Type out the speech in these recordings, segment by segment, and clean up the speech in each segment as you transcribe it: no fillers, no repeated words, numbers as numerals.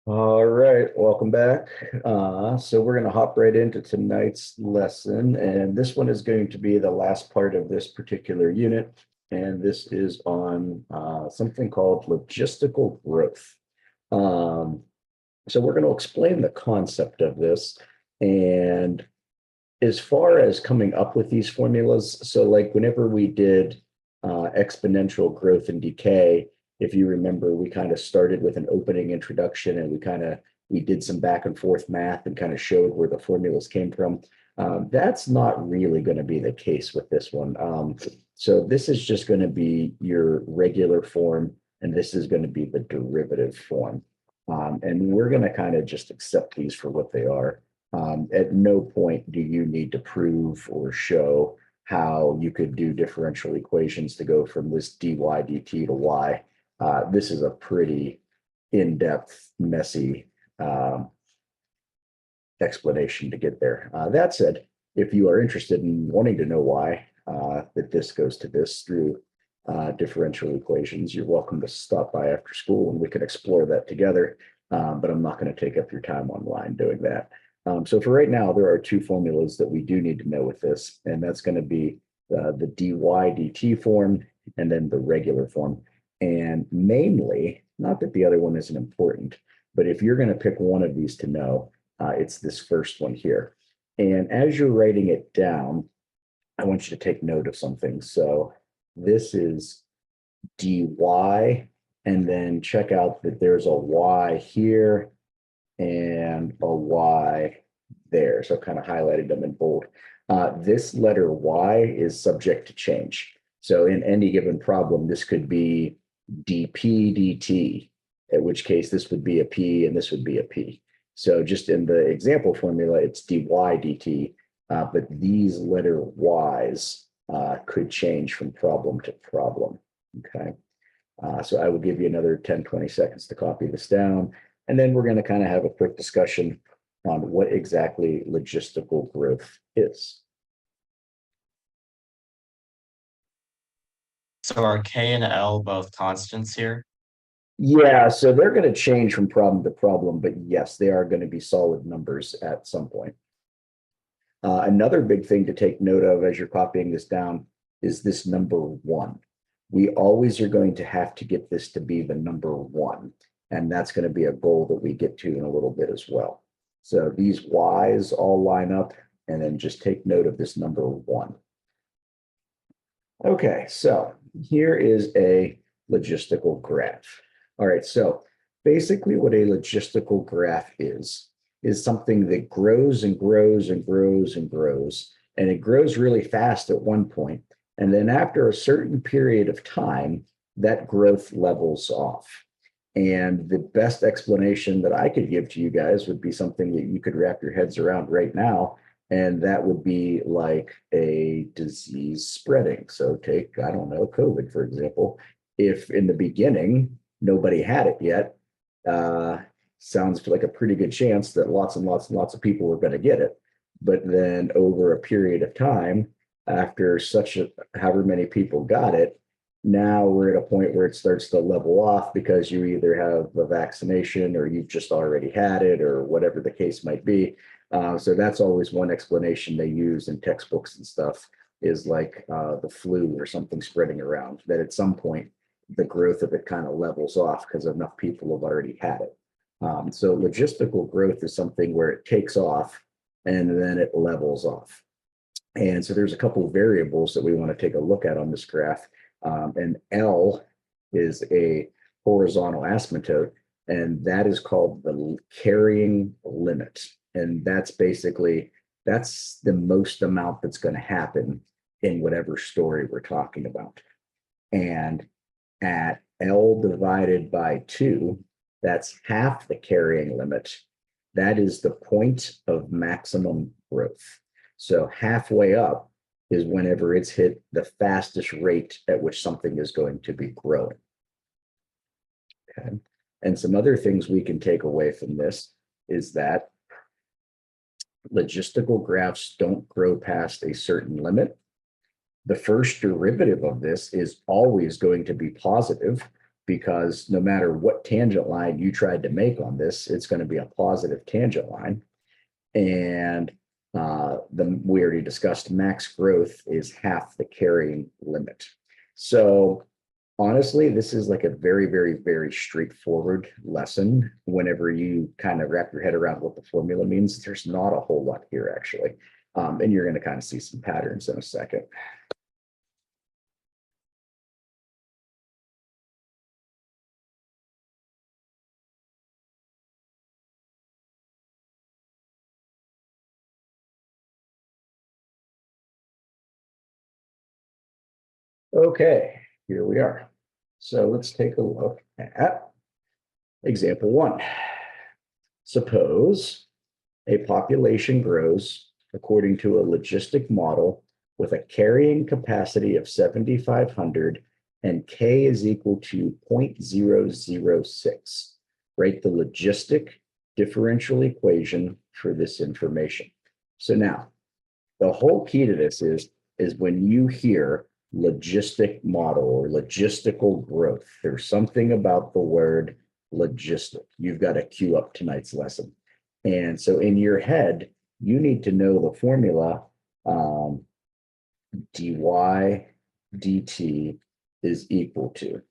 All right, welcome back. So we're going to hop right into tonight's lesson, and this one is going to be the last part of this particular unit, and this is on something called logistical growth. Um, so we're going to explain the concept of this, and as far as coming up with these formulas, so like whenever we did exponential growth and decay, if you remember, we kind of started with an opening introduction and we did some back and forth math and kind of showed where the formulas came from. That's not really going to be the case with this one. So this is just going to be your regular form, and this is going to be the derivative form. And we're going to kind of just accept these for what they are. At no point do you need to prove or show how you could do differential equations to go from this dy dt to y. This is a pretty in-depth, messy explanation to get there. That said, if you are interested in wanting to know why that this goes to this through differential equations, you're welcome to stop by after school and we can explore that together. But I'm not going to take up your time online doing that. So for right now, there are two formulas that we do need to know with this, and that's going to be the dy dt form and then the regular form. And mainly, not that the other one isn't important, but if you're going to pick one of these to know, it's this first one here. And as you're writing it down, I want you to take note of something. So this is dy, and then check out that there's a y here and a y there. So kind of highlighted them in bold. This letter y is subject to change. So in any given problem, this could be dp dt, in which case this would be a p and this would be a p. So just in the example formula, it's dy dt, but these letter y's could change from problem to problem. Okay. So I will give you another 10, 20 seconds to copy this down. And then we're going to kind of have a quick discussion on what exactly logistical growth is. So are K and L both constants here? Yeah, so they're going to change from problem to problem, but yes, they are going to be solid numbers at some point. Another big thing to take note of as you're copying this down is this number one. We always are going to have to get this to be the number one, and that's going to be a goal that we get to in a little bit as well. So these y's all line up, and then just take note of this number one. Okay, so here is a logistical graph. All right, so basically what a logistical graph is something that grows and grows and grows and grows, and it grows really fast at one point, and then after a certain period of time, that growth levels off. And the best explanation that I could give to you guys would be something that you could wrap your heads around right now, and that would be like a disease spreading. So take, I don't know, COVID, for example. If in the beginning, nobody had it yet, sounds like a pretty good chance that lots and lots and lots of people were going to get it. But then over a period of time, after however many people got it, now we're at a point where it starts to level off because you either have a vaccination or you've just already had it or whatever the case might be. So that's always one explanation they use in textbooks and stuff, is like the flu or something spreading around, that at some point the growth of it kind of levels off because enough people have already had it. So logistical growth is something where it takes off and then it levels off. And so there's a couple of variables that we want to take a look at on this graph. And L is a horizontal asymptote, and that is called the carrying limit. And that's the most amount that's going to happen in whatever story we're talking about. And at L divided by 2, that's half the carrying limit. That is the point of maximum growth. So halfway up is whenever it's hit the fastest rate at which something is going to be growing. Okay. And some other things we can take away from this is that logistical graphs don't grow past a certain limit. The first derivative of this is always going to be positive because no matter what tangent line you tried to make on this, it's going to be a positive tangent line. And we already discussed max growth is half the carrying limit. So honestly, this is like a very, very, very straightforward lesson. Whenever you kind of wrap your head around what the formula means, there's not a whole lot here actually. And you're going to kind of see some patterns in a second. Okay, here we are. So let's take a look at example 1. Suppose a population grows according to a logistic model with a carrying capacity of 7,500 and K is equal to 0.006. Write the logistic differential equation for this information. So now, the whole key to this is when you hear logistic model or logistical growth, there's something about the word logistic. You've got to queue up tonight's lesson. And so in your head, you need to know the formula dy dt is equal to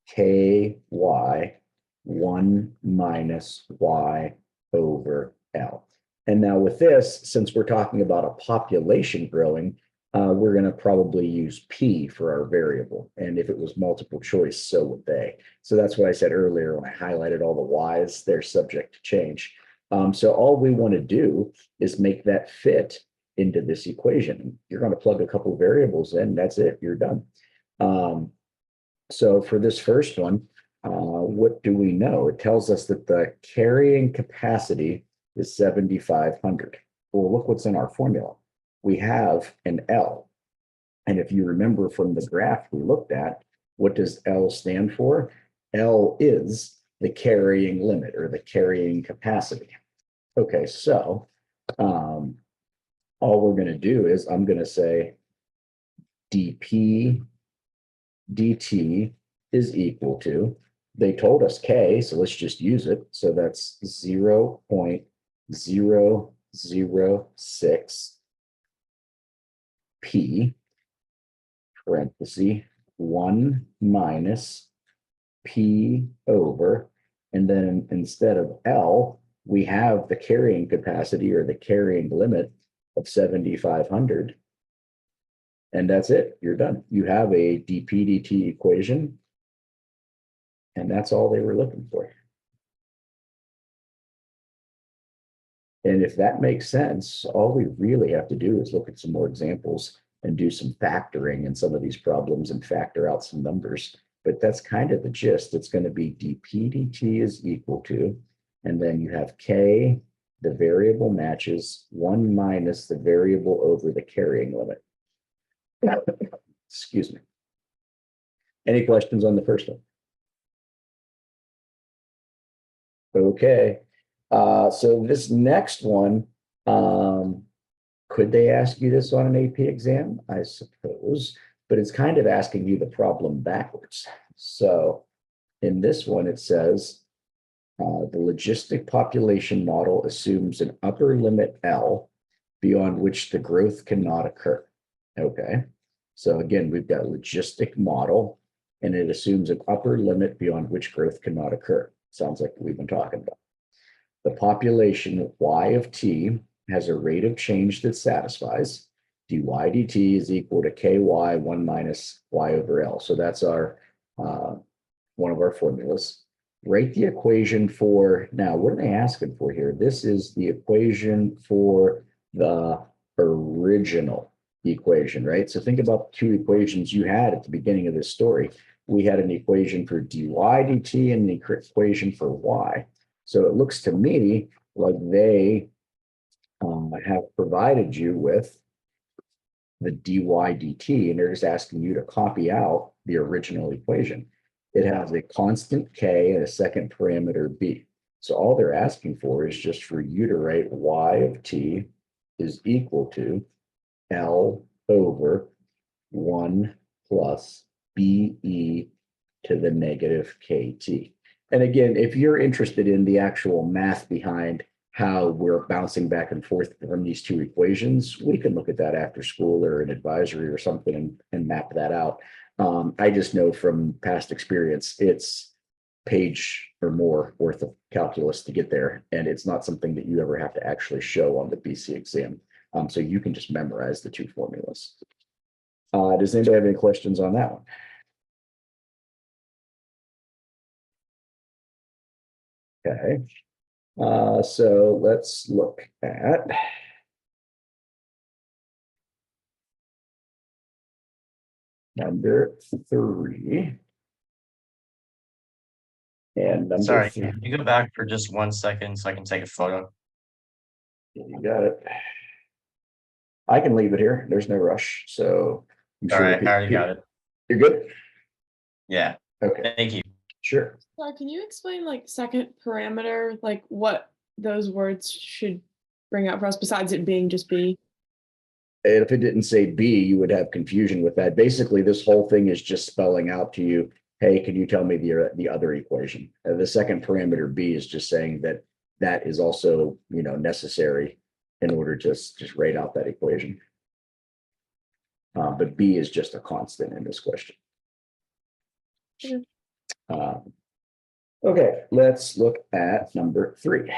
ky 1 minus y over L. And now with this, since we're talking about a population growing, we're going to probably use P for our variable. And if it was multiple choice, so would they. So that's what I said earlier when I highlighted all the Y's, they're subject to change. So all we want to do is make that fit into this equation. You're going to plug a couple variables in, that's it, you're done. So for this first one, what do we know? It tells us that the carrying capacity is 7,500. Well, look what's in our formula. We have an L. And if you remember from the graph we looked at, what does L stand for? L is the carrying limit or the carrying capacity. Okay, so all we're going to do is I'm going to say dp dt is equal to, they told us K, so let's just use it. So that's 0.006 P parenthesis 1 minus P over, and then instead of L, we have the carrying capacity or the carrying limit of 7,500. And that's it, you're done. You have a dp dt equation, and that's all they were looking for. And if that makes sense, all we really have to do is look at some more examples and do some factoring in some of these problems and factor out some numbers. But that's kind of the gist. It's going to be dp dt is equal to, and then you have K, the variable matches 1 minus the variable over the carrying limit. Excuse me. Any questions on the first one? Okay. So this next one, could they ask you this on an AP exam? I suppose, but it's kind of asking you the problem backwards. So in this one, it says the logistic population model assumes an upper limit L beyond which the growth cannot occur. Okay. So again, we've got logistic model, and it assumes an upper limit beyond which growth cannot occur. Sounds like we've been talking about. The population y of t has a rate of change that satisfies. dy dt is equal to ky 1 minus y over L. So that's our one of our formulas. Write the equation for, now what are they asking for here? This is the equation for the original equation, right? So think about the two equations you had at the beginning of this story. We had an equation for dy dt and an equation for y. So it looks to me like they have provided you with the dy dt, and they're just asking you to copy out the original equation. It has a constant k and a second parameter b. So all they're asking for is just for you to write y of t is equal to L over 1 plus BE to the negative KT. And again, if you're interested in the actual math behind how we're bouncing back and forth from these two equations, we can look at that after school or an advisory or something and map that out. I just know from past experience, it's page or more worth of calculus to get there. And it's not something that you ever have to actually show on the BC exam. So you can just memorize the two formulas. Does anybody have any questions on that one? Okay. So let's look at number 3. And number Sorry, 3. can you go back for just 1 second so I can take a photo? You got it. I can leave it here. There's no rush. So I'm All sure right, I already got it. You're good? Yeah, Okay, thank you. sure. Can you explain like second parameter, like what those words should bring out for us besides it being just B? And if it didn't say B, you would have confusion with that. Basically, this whole thing is just spelling out to you, hey, can you tell me the other equation? The second parameter B is just saying that that is also, necessary in order to just write out that equation. But B is just a constant in this question. Okay. Okay, let's look at number 3. It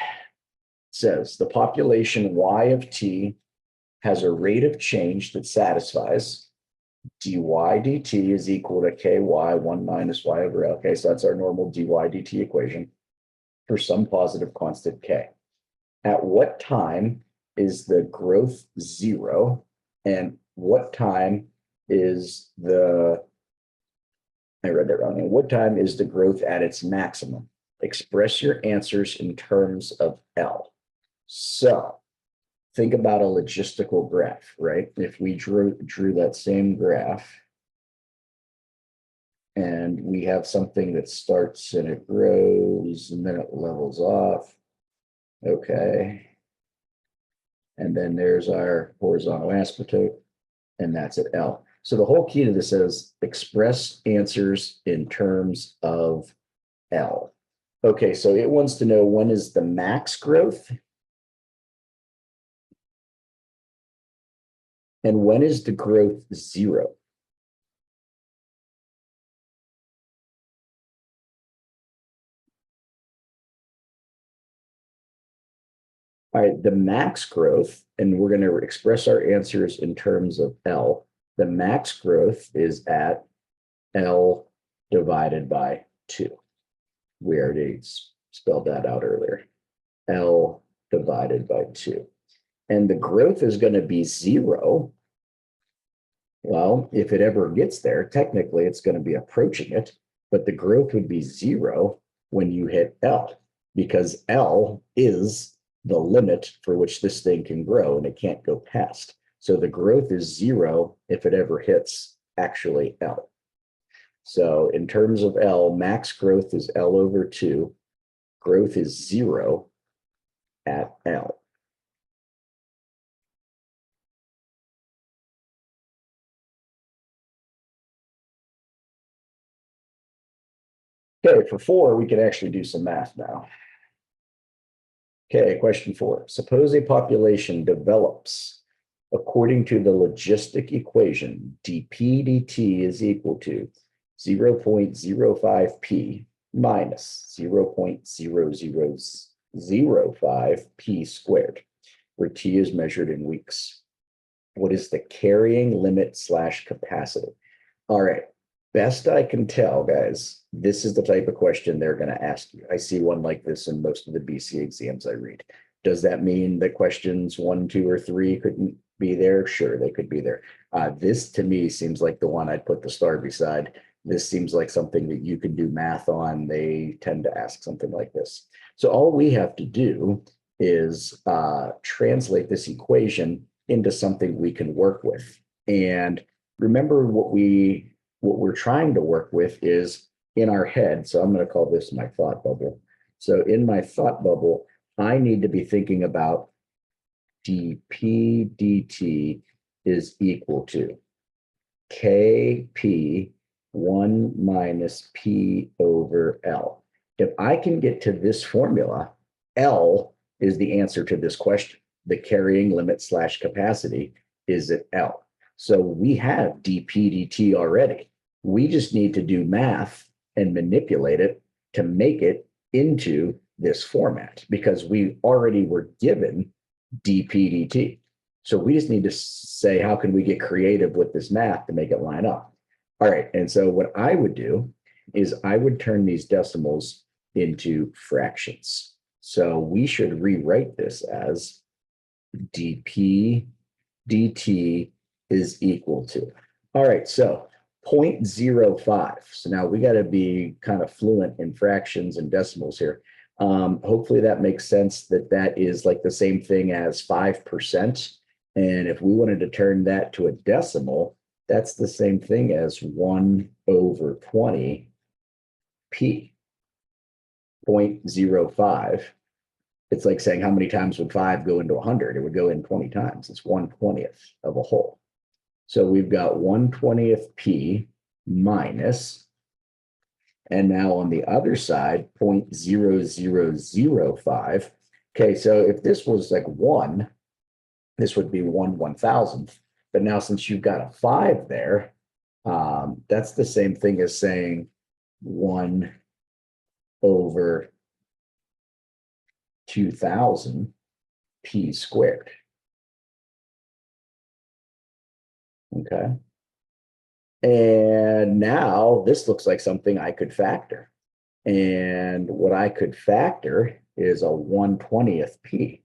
says the population Y of T has a rate of change that satisfies dy dt is equal to ky 1 minus y over L. Okay, so that's our normal dy dt equation for some positive constant k. At what time is the growth 0? And what time is I read that wrong. And what time is the growth at its maximum? Express your answers in terms of L. So think about a logistical graph, right? If we drew that same graph and we have something that starts and it grows and then it levels off. Okay. And then there's our horizontal asymptote, and that's at L. So the whole key to this is express answers in terms of L. Okay, so it wants to know when is the max growth and when is the growth 0? All right, the max growth, and we're going to express our answers in terms of L. The max growth is at L divided by 2. We already spelled that out earlier. L divided by 2. And the growth is going to be 0. Well, if it ever gets there, technically it's going to be approaching it, but the growth would be 0 when you hit L, because L is the limit for which this thing can grow and it can't go past. So the growth is 0 if it ever hits actually L. So in terms of L, max growth is L over 2. Growth is 0 at L. Okay, for 4, we can actually do some math now. Okay, question 4. Suppose a population develops according to the logistic equation, dp dt is equal to 0.05 p minus 0.0005 p squared, where t is measured in weeks. What is the carrying limit / capacity? All right, best I can tell, guys, this is the type of question they're going to ask you. I see one like this in most of the BC exams I read. Does that mean that questions 1, 2, or 3 couldn't be there? Sure, they could be there. This to me seems like the one I'd put the star beside. This seems like something that you can do math on. They tend to ask something like this. So all we have to do is translate this equation into something we can work with. And remember what we're trying to work with is in our head. So I'm going to call this my thought bubble. So in my thought bubble, I need to be thinking about dp dt is equal to kp 1 minus P over L. If I can get to this formula, L is the answer to this question. The carrying limit slash capacity is at L. So we have dP dt already. We just need to do math and manipulate it to make it into this format because we already were given dP dt. So we just need to say, how can we get creative with this math to make it line up? All right. And so what I would do is I would turn these decimals into fractions. So we should rewrite this as dP dt is equal to. All right. So 0.05. So now we got to be kind of fluent in fractions and decimals here. Hopefully that makes sense that that is like the same thing as 5%. And if we wanted to turn that to a decimal, that's the same thing as 1 over 20 p. 0.05. It's like saying how many times would 5 go into 100? It would go in 20 times. It's 1/20th of a whole. So we've got 1/20th p minus, and now on the other side, 0.0005. Okay, so if this was like 1, this would be 1/1000th. But now since you've got a 5 there, that's the same thing as saying 1 over 2000 p squared. Okay. And now this looks like something I could factor. And what I could factor is a 1/20th p.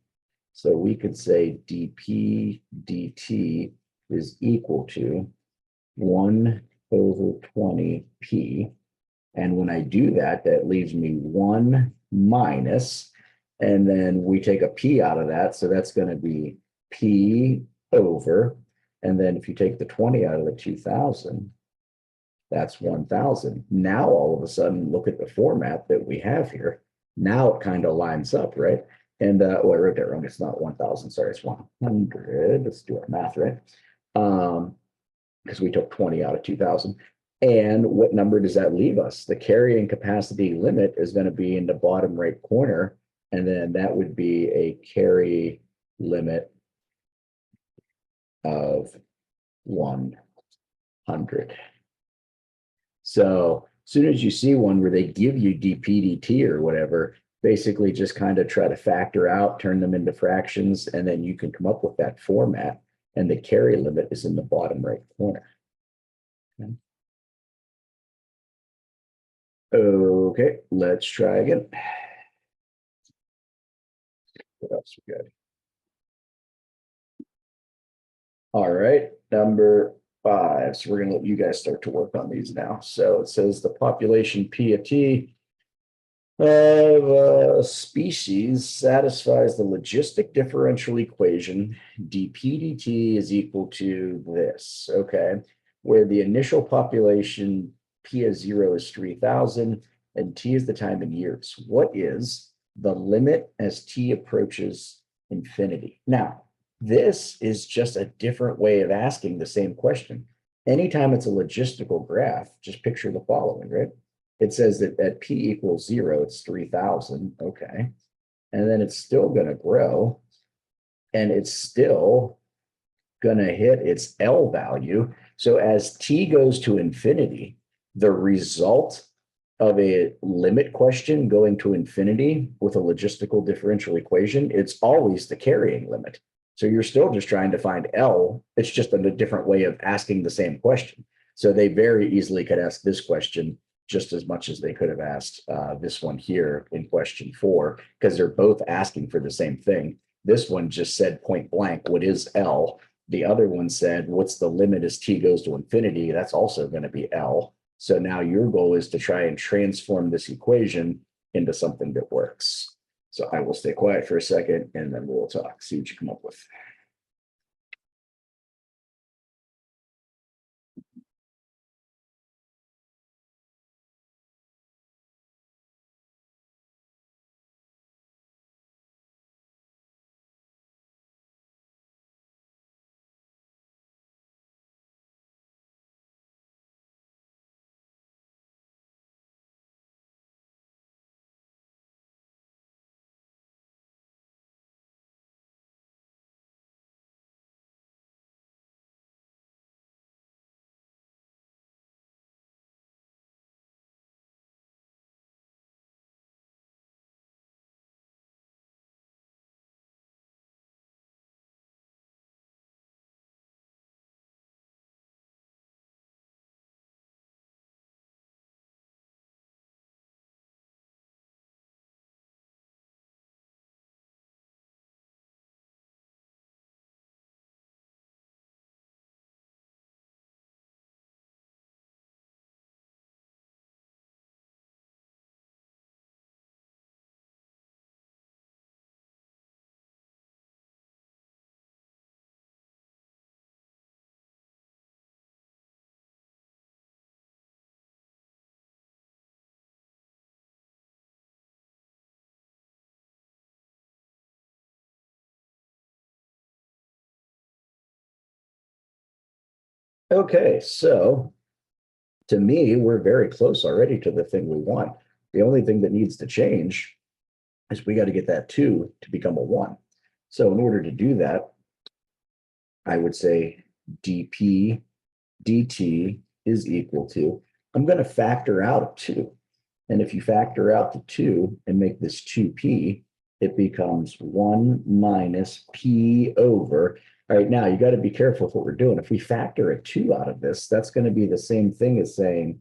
So we could say dP dt is equal to 1 over 20 p. And when I do that, that leaves me 1 minus, and then we take a p out of that. So that's going to be p over. And then if you take the 20 out of the 2000, that's 1000. Now, all of a sudden, look at the format that we have here. Now it kind of lines up, right? And I wrote that wrong. It's not 1000. Sorry, it's 100. Let's do our math, right? Because we took 20 out of 2000. And what number does that leave us? The carrying capacity limit is going to be in the bottom right corner. And then that would be a carry limit of 100. So as soon as you see one where they give you dP dt or whatever, basically just kind of try to factor out, turn them into fractions, and then you can come up with that format. And the carry limit is in the bottom right corner. Okay, let's try again. What else we got? All right, number 5. So we're going to let you guys start to work on these now. So it says the population P of T of a species satisfies the logistic differential equation dP dt is equal to this, okay, where the initial population P of 0 is 3000 and T is the time in years. What is the limit as T approaches infinity? Now, this is just a different way of asking the same question. Anytime it's a logistical graph, just picture the following, right? It says that at P equals 0, it's 3000. Okay. And then it's still going to grow. And it's still going to hit its L value. So as T goes to infinity, the result of a limit question going to infinity with a logistical differential equation, it's always the carrying limit. So you're still just trying to find L. It's just a different way of asking the same question. So they very easily could ask this question just as much as they could have asked this one here in question 4, because they're both asking for the same thing. This one just said point blank, what is L? The other one said, what's the limit as T goes to infinity? That's also going to be L. So now your goal is to try and transform this equation into something that works. So I will stay quiet for a second and then we'll talk, see what you come up with. Okay, so to me, we're very close already to the thing we want. The only thing that needs to change is we got to get that two to become a one. So in order to do that, I would say dp dt is equal to, I'm going to factor out two. And if you factor out the two and make this 2p, it becomes 1 minus p over. All right, now you got to be careful with what we're doing. If we factor a 2 out of this, that's going to be the same thing as saying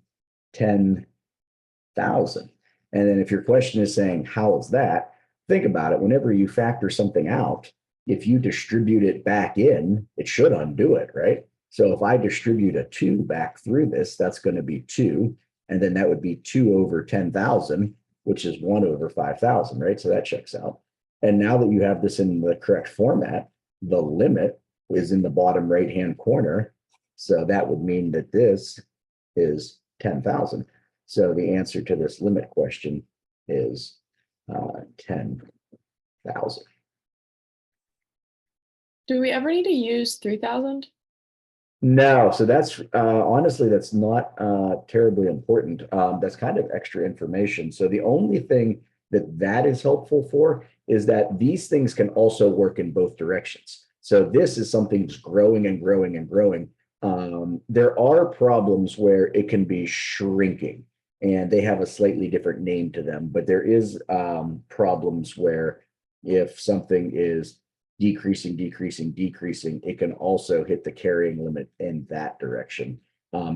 10,000. And then if your question is saying, how is that? Think about it. Whenever you factor something out, if you distribute it back in, it should undo it, right? So if I distribute a 2 back through this, that's going to be 2. And then that would be 2 over 10,000, which is 1 over 5,000, right? So that checks out. And now that you have this in the correct format, the limit is in the bottom right-hand corner. So that would mean that this is 10,000. So the answer to this limit question is 10,000. Do we ever need to use 3,000? No, so that's honestly, that's not terribly important. That's kind of extra information. So the only thing that is helpful for is that these things can also work in both directions. So this is something that's growing and growing and growing. There are problems where it can be shrinking, and they have a slightly different name to them, but there is problems where if something is decreasing, decreasing, decreasing, it can also hit the carrying limit in that direction.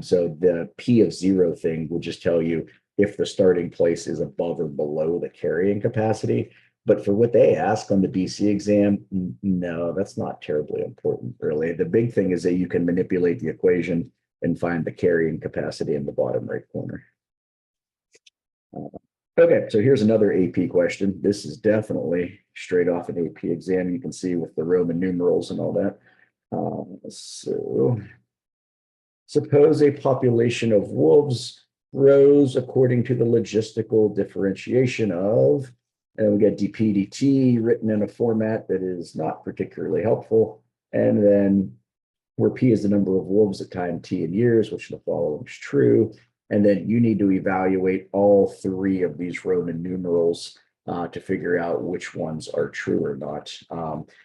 So the P of zero thing will just tell you if the starting place is above or below the carrying capacity. But for what they ask on the BC exam, no, that's not terribly important, really. The big thing is that you can manipulate the equation and find the carrying capacity in the bottom right corner. Okay, so here's another AP question. This is definitely straight off an AP exam. You can see with the Roman numerals and all that. So suppose a population of wolves grows according to the logistical differentiation of, and we get dPdt written in a format that is not particularly helpful. And then where P is the number of wolves at time T in years, which the following is true. And then you need to evaluate all three of these Roman numerals to figure out which ones are true or not.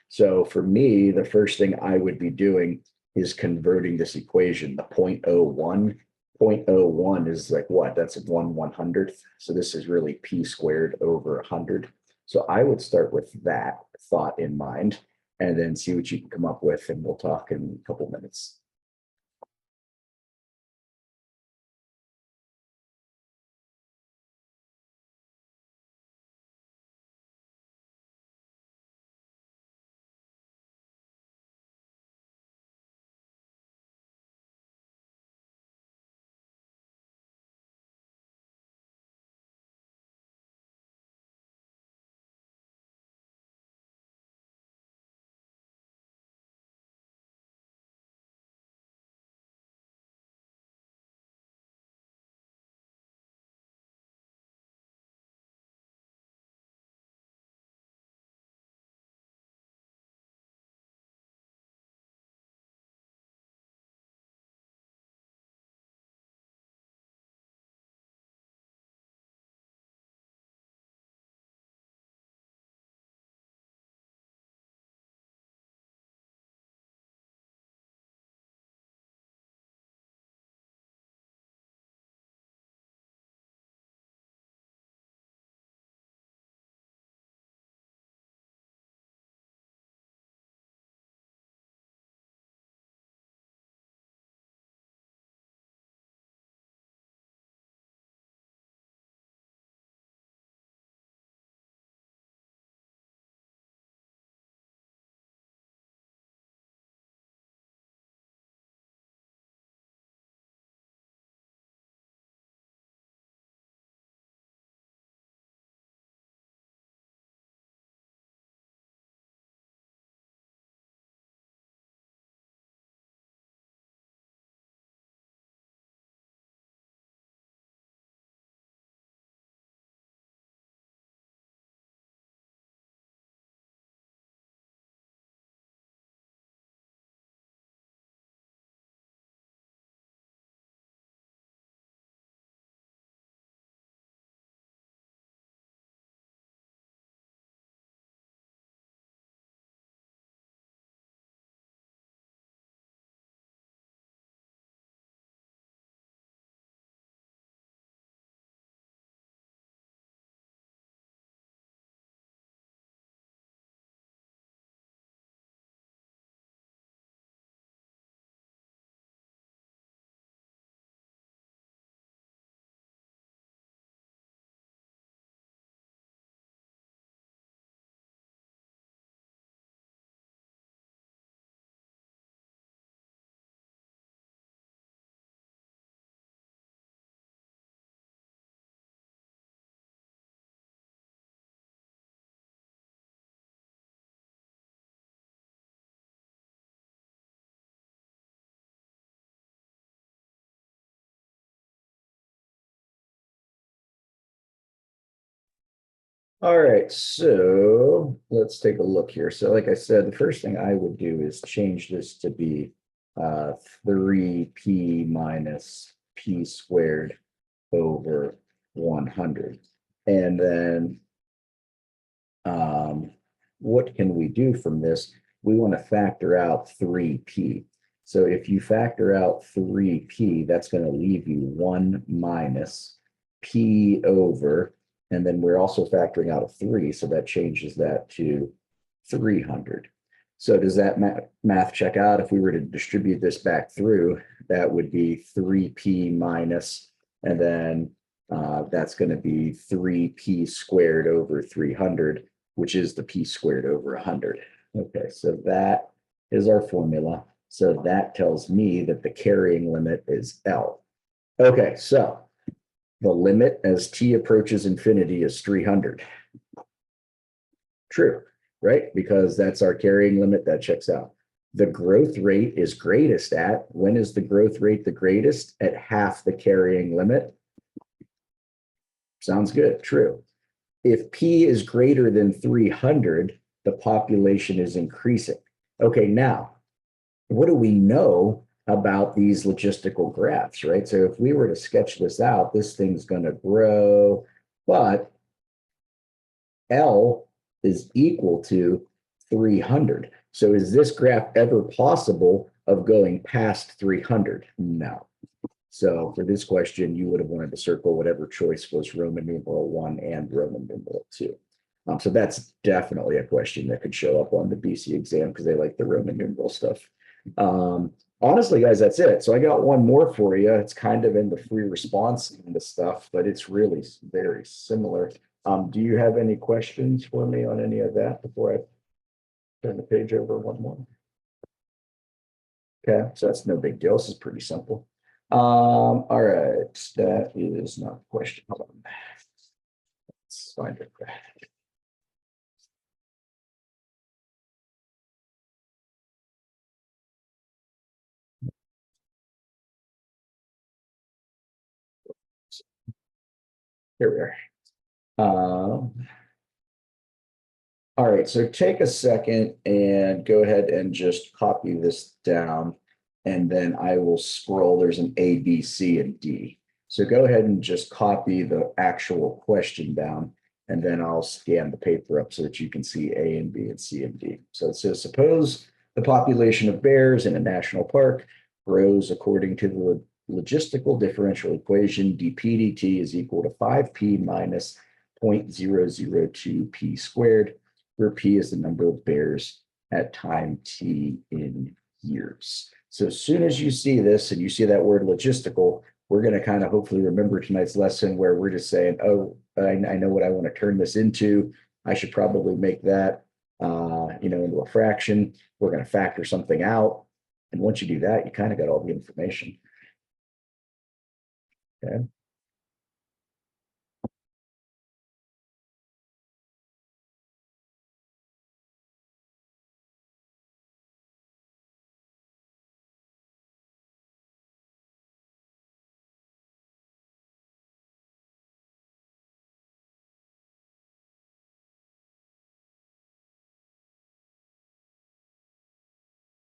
So for me, the first thing I would be doing is converting this equation, the 0.01. 0.01 is like what? That's 1/100th. So this is really P squared over 100. So I would start with that thought in mind and then see what you can come up with, and we'll talk in a couple minutes. All right, so let's take a look here. So like I said, the first thing I would do is change this to be 3p minus p squared over 100. And then what can we do from this? We want to factor out 3p. So if you factor out 3p, that's going to leave you 1 minus p over, and then we're also factoring out a 3, so that changes that to 300. So does that math check out? If we were to distribute this back through, that would be 3p minus, and then that's going to be 3p squared over 300, which is the p squared over 100. Okay, so that is our formula. So that tells me that the carrying limit is L. Okay, so the limit as t approaches infinity is 300. True, right? Because that's our carrying limit, that checks out. The growth rate is greatest at, when is the growth rate the greatest? At half the carrying limit. Sounds good, true. If P is greater than 300, the population is increasing. Okay, now, what do we know about these logistical graphs, right? So if we were to sketch this out, this thing's going to grow, but L is equal to 300. So is this graph ever possible of going past 300? No. So for this question, you would have wanted to circle whatever choice was Roman numeral 1 and Roman numeral 2. So that's definitely a question that could show up on the BC exam because they like the Roman numeral stuff. Honestly, guys, that's it. So I got one more for you. It's kind of in the free response kind of stuff, but it's really very similar. Do you have any questions for me on any of that before I turn the page over one more? Okay, so that's no big deal. This is pretty simple. All right, that is not a question. Hold on. Let's find it. Here we are. All right, so take a second and go ahead and just copy this down. And then I will scroll. There's an A, B, C, and D. So go ahead and just copy the actual question down. And then I'll scan the paper up so that you can see A and B and C and D. So it says, suppose the population of bears in a national park grows according to the logistical differential equation. dp dt is equal to 5p minus 0.002 p squared, where p is the number of bears at time t in years. So as soon as you see this and you see that word logistical, we're going to kind of hopefully remember tonight's lesson where we're just saying, oh, I know what I want to turn this into. I should probably make that, into a fraction. We're going to factor something out. And once you do that, you kind of got all the information. Okay.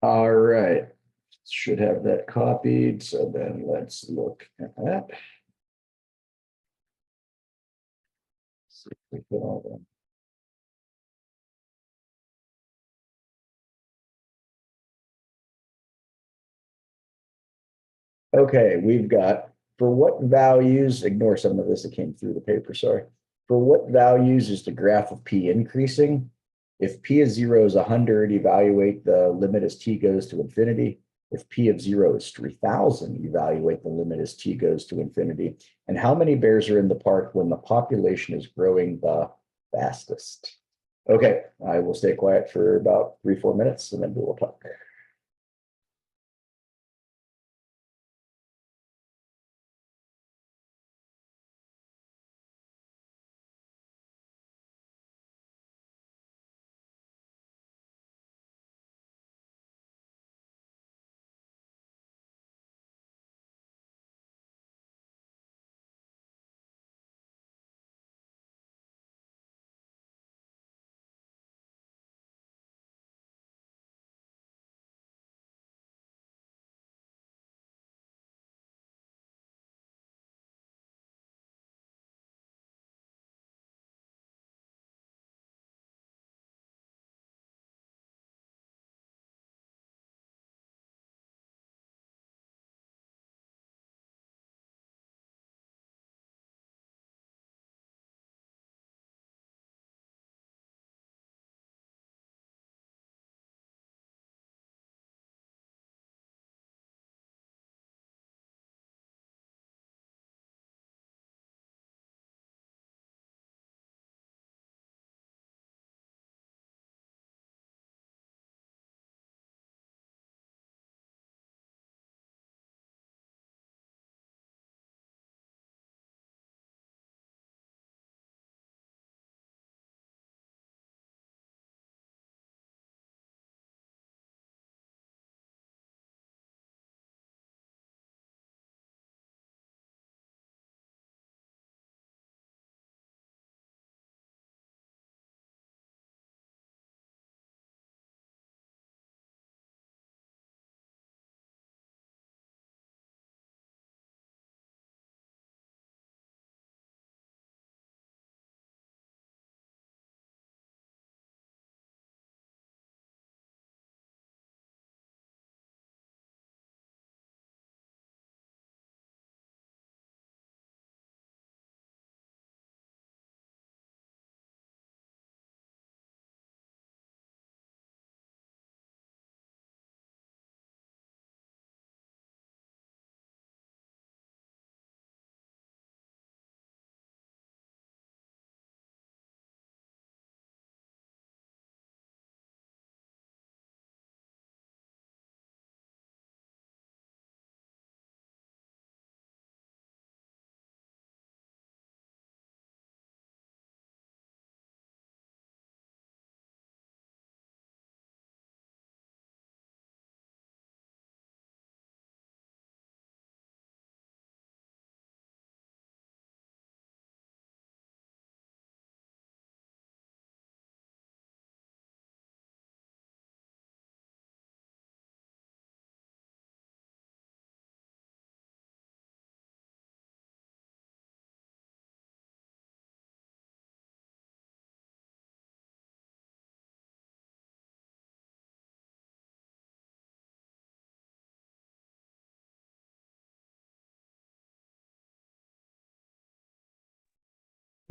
All right. Should have that copied. So then let's look at that. See if we put all them. Okay, we've got for what values, ignore some of this that came through the paper, sorry. For what values is the graph of P increasing? If P of 0 is 100, evaluate the limit as T goes to infinity. If P of 0 is 3000, evaluate the limit as T goes to infinity. And how many bears are in the park when the population is growing the fastest? Okay, I will stay quiet for about 3-4 minutes and then we will talk.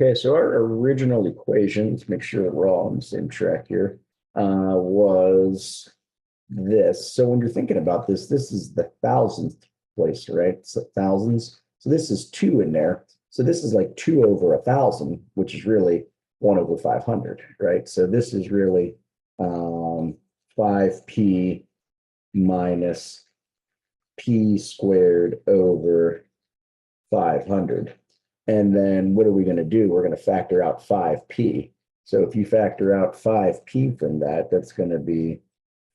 Okay, so our original equation, let's make sure that we're all on the same track here, was this. So when you're thinking about this, this is the thousandth place, right? So thousands. So this is two in there. So this is like 2/1,000, which is really 1/500, right? So this is really 5p minus p squared over 500. And then what are we going to do? We're going to factor out 5p. So if you factor out 5p from that, that's going to be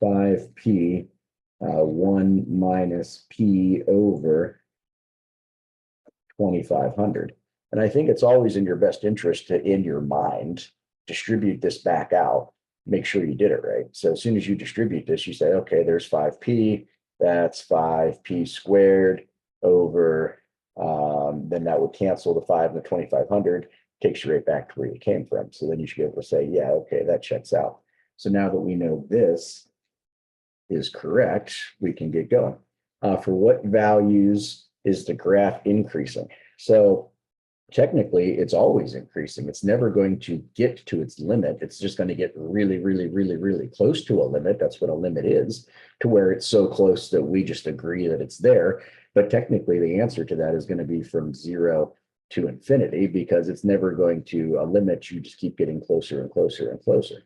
5p 1 minus p over 2,500. And I think it's always in your best interest to, in your mind, distribute this back out, make sure you did it right. So as soon as you distribute this, you say, okay, there's 5p, that's 5p squared over, then that would cancel the 5 and the 2,500, takes you right back to where you came from. So then you should be able to say, yeah, okay, that checks out. So now that we know this is correct, we can get going. For what values is the graph increasing? So technically, it's always increasing. It's never going to get to its limit. It's just going to get really, really, really, really close to a limit. That's what a limit is, to where it's so close that we just agree that it's there. But technically, the answer to that is going to be from 0 to infinity, because it's never going to a limit. You just keep getting closer and closer and closer.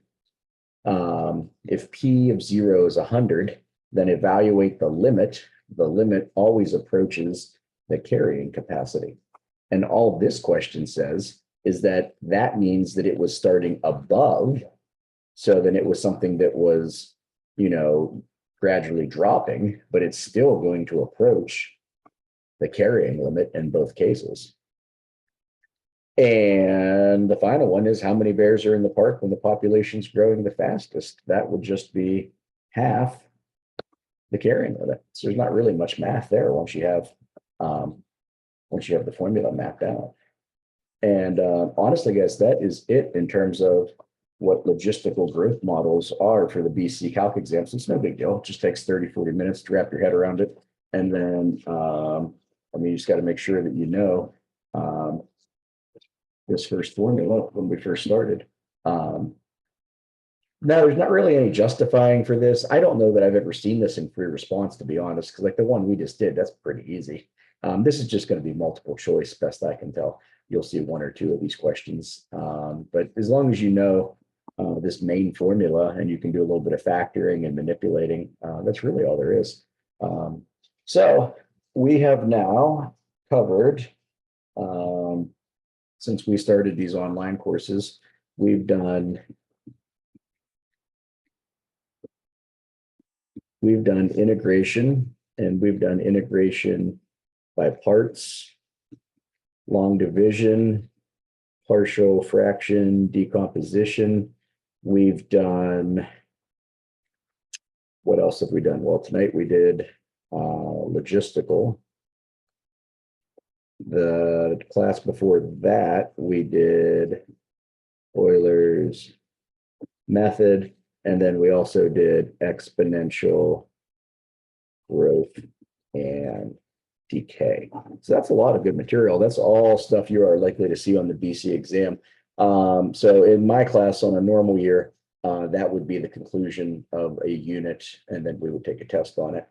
If p of 0 is 100, then evaluate the limit. The limit always approaches the carrying capacity. And all this question says is that that means that it was starting above. So then it was something that was, gradually dropping, but it's still going to approach the carrying limit in both cases. And the final one is how many bears are in the park when the population's growing the fastest? That would just be half the carrying limit. So there's not really much math there once you have the formula mapped out. And honestly, guys, that is it in terms of what logistical growth models are for the BC Calc exam. So it's no big deal. It just takes 30, 40 minutes to wrap your head around it. And then, you just got to make sure that this first formula when we first started. No, there's not really any justifying for this. I don't know that I've ever seen this in free response, to be honest, because like the one we just did, that's pretty easy. This is just going to be multiple choice, best I can tell. You'll see one or two of these questions. But as long as you know this main formula and you can do a little bit of factoring and manipulating, that's really all there is. So we have now covered, since we started these online courses, we've done integration, and we've done integration by parts, long division, partial fraction decomposition. We've done, what else have we done? Well, tonight we did logistical. The class before that, we did Euler's method, and then we also did exponential growth and decay. So that's a lot of good material. That's all stuff you are likely to see on the BC exam. So in my class on a normal year, that would be the conclusion of a unit, and then we would take a test on it.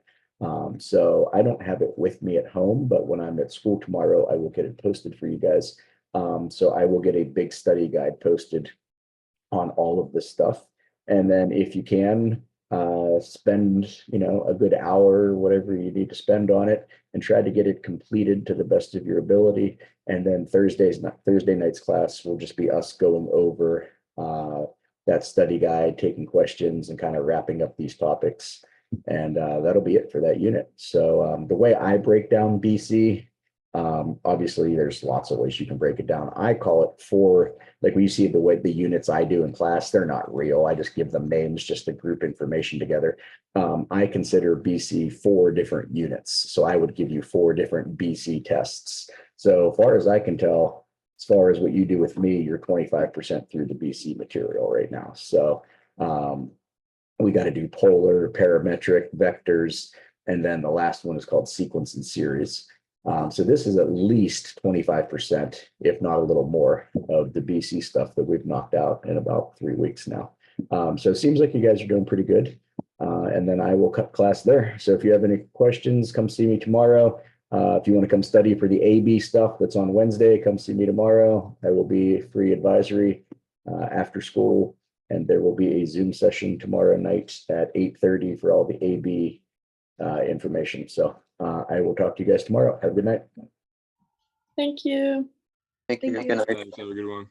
So I don't have it with me at home, but when I'm at school tomorrow, I will get it posted for you guys. So I will get a big study guide posted on all of this stuff. And then if you can, spend, a good hour, whatever you need to spend on it, and try to get it completed to the best of your ability. And then Thursday night's class will just be us going over that study guide, taking questions, and kind of wrapping up these topics. And that'll be it for that unit. So the way I break down BC, obviously there's lots of ways you can break it down. I call it four, like when you see the way the units I do in class, they're not real. I just give them names just to group information together. I consider BC 4 different units. So I would give you 4 different BC tests. So far as I can tell, as far as what you do with me, you're 25% through the BC material right now. So we got to do polar, parametric, vectors, and then the last one is called sequence and series. So this is at least 25%, if not a little more, of the BC stuff that we've knocked out in about 3 weeks now. So it seems like you guys are doing pretty good. And then I will cut class there. So if you have any questions, come see me tomorrow. If you want to come study for the AB stuff that's on Wednesday, come see me tomorrow. I will be free advisory after school, and there will be a Zoom session tomorrow night at 8:30 for all the AB information. So I will talk to you guys tomorrow. Have a good night. Thank you. Thank you. Thank Good night. Thanks. Have a good one.